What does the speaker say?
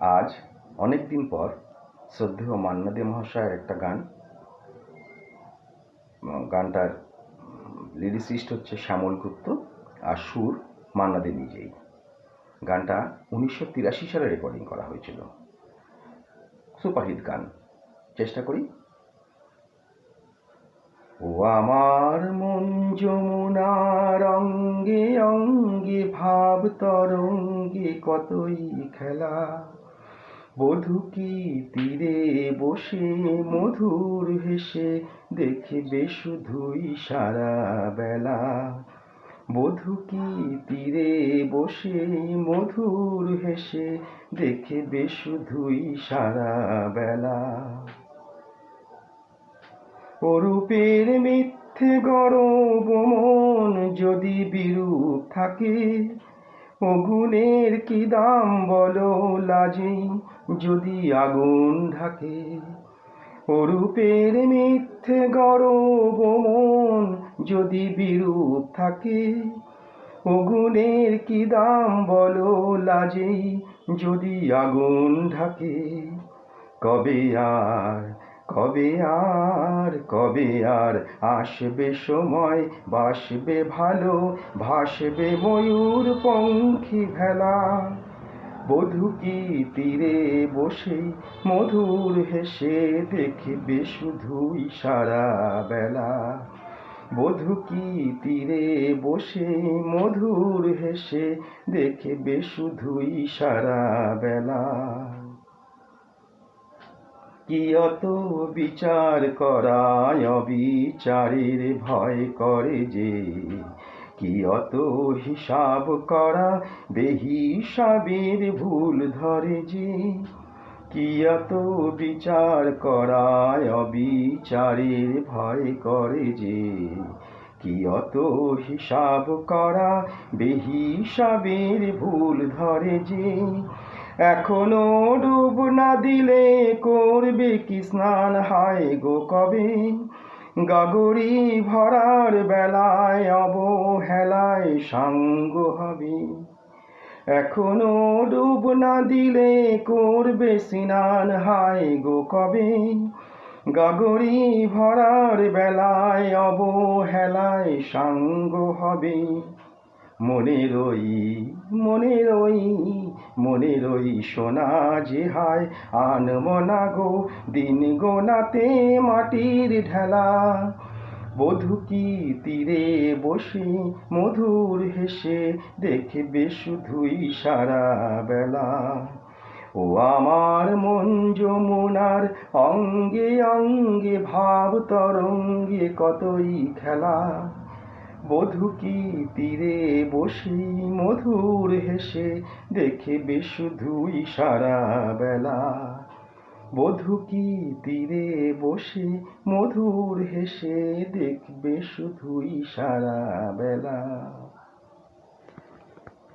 আজ অনেক দিন পর শ্রদ্ধেয় মান্না দে মহাশয়ের একটা গানটার লিরিসিস্ট হচ্ছে শ্যামল গুপ্ত আর সুর মান্না দে নিজেই। গানটা 1983 সালে রেকর্ডিং করা হয়েছিল। সুপারহিট গান, চেষ্টা করি। ও আমার মন যমুনার অঙ্গে অঙ্গে ভাব তরঙ্গে কতই খেলা, বধূ কি তীরে বসে মধুর হেসে দেখবে শুধুই সারা বেলা। বধূ কি তীরে বসে মধুর হেসে দেখবে শুধুই সারা বেলা। অরূপের মিথ্যে গরব মন যদি বিরূপ থাকে, অগুণের কি দাম বলো লাজে যদি আগুন ঢাকে। অরূপের মিথ্যে গরব মন যদি বিরূপ থাকে, অগুণের কি দাম বলো লাজে যদি আগুন ঢাকে। কবে আর কবে আর কবে আর আসবে সময়, বাসবে ভালো ভাসবে ময়ূর পঙ্খী ভেলা। বধূ কি তীরে বসে মধুর হেসে দেখবে শুধুই সারা বেলা। বধূ কি তীরে বসে মধুর হেসে দেখবে শুধুই সারা বেলা। কি অত বিচার করায় অবিচারের ভয় করে যে, কি অত হিসাব করা বেহিসাবের ভুল ধরে যে। কি অত বিচার করায় অবিচারের ভয় করে যে, কি অত হিসাব করা বেহিসাবের ভুল ধরে যে। এখনো ডুব না দিলে করবে কি স্নান হায় গো কবে। গাগরি ভরার বেলায় অবহেলায় সাঙ্গ হবে। এখনো ডুব না দিলে করবে স্নান হায় গো কবে। গাগরি ভরার বেলায় অবহেলায় সাঙ্গ হবে। মনের ওই সোনা যে হায় আনব না গো দিন গোনাতে মাটির ঢেলা। বধূ কি তীরে বসে মধুর হেসে দেখবে শুধুই সারা বেলা। ও আমার মন যমুনার অঙ্গে অঙ্গে ভাব তরঙ্গে কতই খেলা। বধূ কি তীরে বসে মধুর হেসে দেখবে শুধুই সারা বেলা। বধূ কি তীরে বসে মধুর হেসে দেখবে শুধুই সারা বেলা।